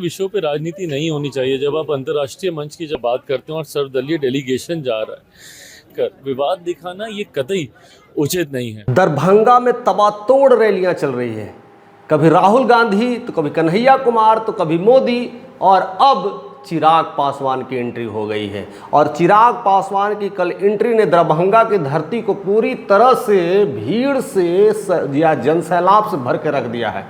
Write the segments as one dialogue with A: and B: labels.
A: विषयों पे राजनीति नहीं होनी चाहिए। जब आप अंतर्राष्ट्रीय मंच की जब बात करते हो और सर्वदलीय डेलीगेशन जा रहा है, कर विवाद दिखाना ये कतई उचित नहीं है।
B: दरभंगा में तबातोड़ रैलियां चल रही है, कभी राहुल गांधी तो कभी कन्हैया कुमार तो कभी मोदी, और अब चिराग पासवान की एंट्री हो गई है। और चिराग पासवान की कल एंट्री ने दरभंगा की धरती को पूरी तरह से भीड़ से या जनसैलाब से भर के रख दिया है।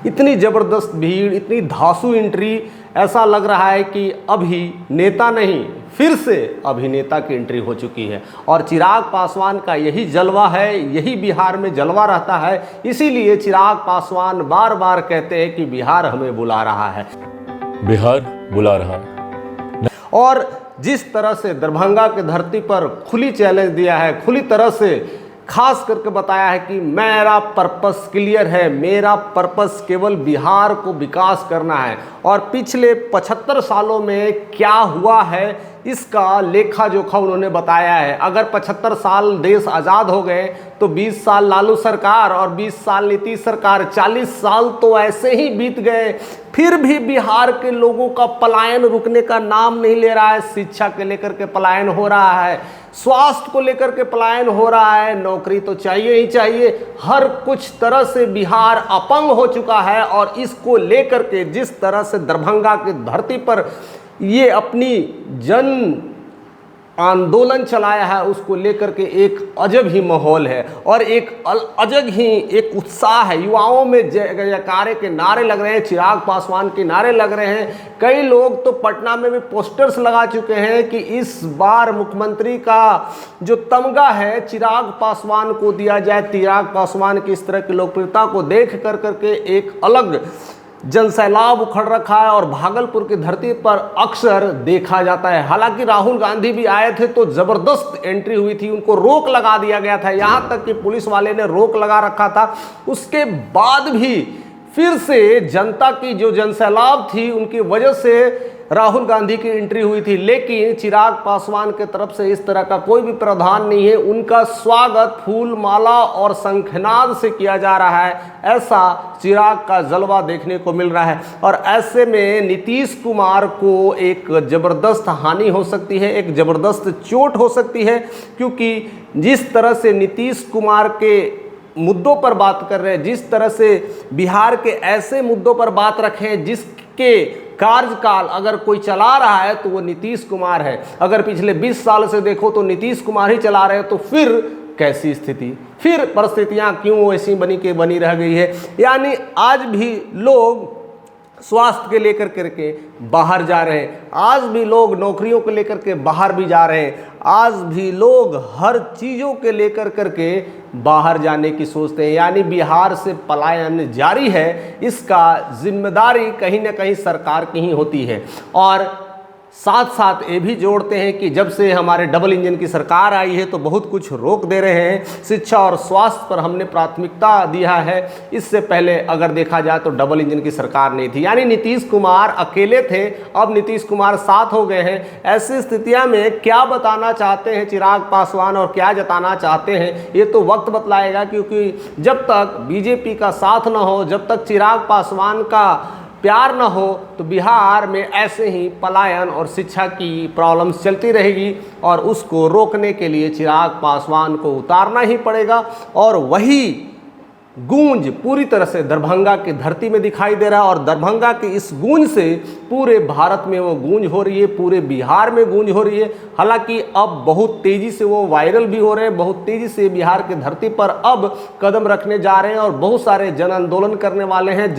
B: इतनी ज़बरदस्त भीड़, इतनी धांसू एंट्री, ऐसा लग रहा है कि अभी नेता नहीं फिर से अभिनेता की एंट्री हो चुकी है। और चिराग पासवान का यही जलवा है, यही बिहार में जलवा रहता है। इसीलिए चिराग पासवान बार बार कहते हैं कि बिहार हमें बुला रहा है,
A: बिहार बुला रहा है।
B: और जिस तरह से दरभंगा की धरती पर खुली चैलेंज दिया है, खुली तरह से खास करके बताया है कि मेरा पर्पस क्लियर है, मेरा पर्पस केवल बिहार को विकास करना है। और पिछले 75 सालों में क्या हुआ है इसका लेखा जोखा उन्होंने बताया है। अगर 75 साल देश आज़ाद हो गए तो 20 साल लालू सरकार और 20 साल नीतीश सरकार, 40 साल तो ऐसे ही बीत गए, फिर भी बिहार के लोगों का पलायन रुकने का नाम नहीं ले रहा है। शिक्षा के लेकर के पलायन हो रहा है, स्वास्थ्य को लेकर के पलायन हो रहा है, नौकरी तो चाहिए ही चाहिए। हर कुछ तरह से बिहार अपंग हो चुका है। और इसको लेकर के जिस तरह से दरभंगा की धरती पर ये अपनी जन आंदोलन चलाया है, उसको लेकर के एक अजब ही माहौल है और एक अजब ही एक उत्साह है। युवाओं में जयकारे के नारे लग रहे हैं, चिराग पासवान के नारे लग रहे हैं। कई लोग तो पटना में भी पोस्टर्स लगा चुके हैं कि इस बार मुख्यमंत्री का जो तमगा है चिराग पासवान को दिया जाए। चिराग पासवान की इस तरह की लोकप्रियता को देख कर करके एक अलग जनसैलाब उखड़ रखा है और भागलपुर की धरती पर अक्सर देखा जाता है। हालांकि राहुल गांधी भी आए थे तो ज़बरदस्त एंट्री हुई थी, उनको रोक लगा दिया गया था, यहाँ तक कि पुलिस वाले ने रोक लगा रखा था। उसके बाद भी फिर से जनता की जो जनसैलाब थी उनकी वजह से राहुल गांधी की एंट्री हुई थी। लेकिन चिराग पासवान के तरफ से इस तरह का कोई भी प्रावधान नहीं है। उनका स्वागत फूल माला और शंखनाद से किया जा रहा है, ऐसा चिराग का जलवा देखने को मिल रहा है। और ऐसे में नीतीश कुमार को एक ज़बरदस्त हानि हो सकती है, एक ज़बरदस्त चोट हो सकती है, क्योंकि जिस तरह से नीतीश कुमार के मुद्दों पर बात कर रहे हैं, जिस तरह से बिहार के ऐसे मुद्दों पर बात रखें जिसके कार्यकाल अगर कोई चला रहा है तो वो नीतीश कुमार है। अगर पिछले 20 साल से देखो तो नीतीश कुमार ही चला रहे हैं, तो फिर कैसी स्थिति, फिर परिस्थितियां क्यों ऐसी बनी रह गई है। यानी आज भी लोग स्वास्थ्य के लेकर करके बाहर जा रहे हैं, आज भी लोग नौकरियों को लेकर के बाहर भी जा रहे हैं, आज भी लोग हर चीज़ों के लेकर करके बाहर जाने की सोचते हैं। यानी बिहार से पलायन जारी है, इसका जिम्मेदारी कहीं ना कहीं सरकार की ही होती है। और साथ साथ ये भी जोड़ते हैं कि जब से हमारे डबल इंजन की सरकार आई है तो बहुत कुछ रोक दे रहे हैं। शिक्षा और स्वास्थ्य पर हमने प्राथमिकता दिया है, इससे पहले अगर देखा जाए तो डबल इंजन की सरकार नहीं थी। यानी नीतीश कुमार अकेले थे, अब नीतीश कुमार साथ हो गए हैं। ऐसी स्थितियों में क्या बताना चाहते हैं चिराग पासवान और क्या जताना चाहते हैं ये तो वक्त बतलाएगा, क्योंकि जब तक बीजेपी का साथ न हो, जब तक चिराग पासवान का प्यार न हो, तो बिहार में ऐसे ही पलायन और शिक्षा की प्रॉब्लम्स चलती रहेगी। और उसको रोकने के लिए चिराग पासवान को उतारना ही पड़ेगा। और वही गूंज पूरी तरह से दरभंगा की धरती में दिखाई दे रहा है। और दरभंगा की इस गूंज से पूरे भारत में वो गूंज हो रही है, पूरे बिहार में गूंज हो रही है। हालांकि अब बहुत तेज़ी से वो वायरल भी हो रहे हैं, बहुत तेज़ी से बिहार की धरती पर अब कदम रखने जा रहे हैं और बहुत सारे जन आंदोलन करने वाले हैं।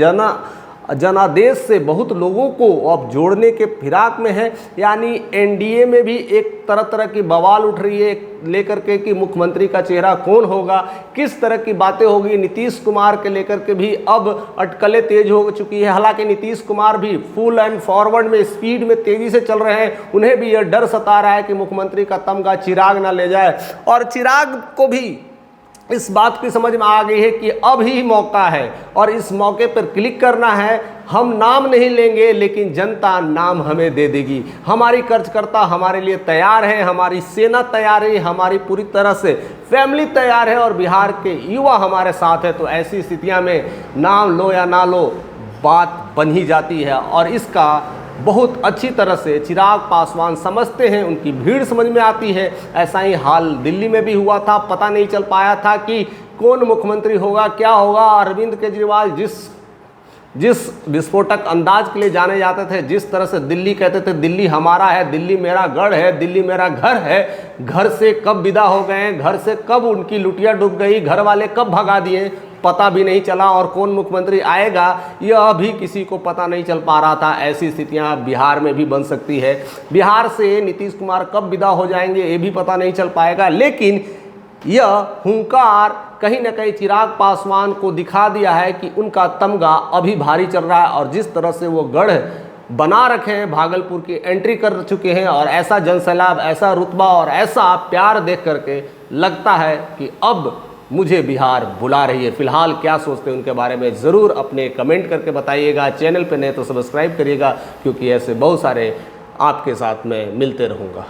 B: जनादेश से बहुत लोगों को अब जोड़ने के फिराक में है। यानी एनडीए में भी एक तरह तरह की बवाल उठ रही है लेकर के कि मुख्यमंत्री का चेहरा कौन होगा, किस तरह की बातें होगी। नीतीश कुमार के लेकर के भी अब अटकलें तेज हो चुकी है। हालांकि नीतीश कुमार भी फुल एंड फॉरवर्ड में स्पीड में तेज़ी से चल रहे हैं, उन्हें भी यह डर सता रहा है कि मुख्यमंत्री का तमगा चिराग ना ले जाए। और चिराग को भी इस बात की समझ में आ गई है कि अब ही मौका है और इस मौके पर क्लिक करना है। हम नाम नहीं लेंगे लेकिन जनता नाम हमें दे देगी। हमारी कार्यकर्ता हमारे लिए तैयार है, हमारी सेना तैयार है, हमारी पूरी तरह से फैमिली तैयार है और बिहार के युवा हमारे साथ है। तो ऐसी स्थितियां में नाम लो या ना लो, बात बन ही जाती है। और इसका बहुत अच्छी तरह से चिराग पासवान समझते हैं, उनकी भीड़ समझ में आती है। ऐसा ही हाल दिल्ली में भी हुआ था, पता नहीं चल पाया था कि कौन मुख्यमंत्री होगा, क्या होगा। अरविंद केजरीवाल जिस विस्फोटक अंदाज के लिए जाने जाते थे, जिस तरह से दिल्ली कहते थे दिल्ली हमारा है, दिल्ली मेरा गढ़ है, दिल्ली मेरा घर है, घर से कब विदा हो गए, घर से कब उनकी लुटिया डूब गई, घर वाले कब भगा दिए, पता भी नहीं चला। और कौन मुख्यमंत्री आएगा यह भी किसी को पता नहीं चल पा रहा था। ऐसी स्थितियां बिहार में भी बन सकती है। बिहार से नीतीश कुमार कब विदा हो जाएंगे ये भी पता नहीं चल पाएगा। लेकिन यह हुंकार कहीं ना कहीं चिराग पासवान को दिखा दिया है कि उनका तमगा अभी भारी चल रहा है। और जिस तरह से वो गढ़ बना रखे हैं, भागलपुर की एंट्री कर चुके हैं, और ऐसा जनसैलाब, ऐसा रुतबा और ऐसा प्यार देख करके लगता है कि अब मुझे बिहार बुला रही है। फिलहाल क्या सोचते हैं उनके बारे में ज़रूर अपने कमेंट करके बताइएगा। चैनल पे नए तो सब्सक्राइब करिएगा, क्योंकि ऐसे बहुत सारे आपके साथ में मिलते रहूँगा।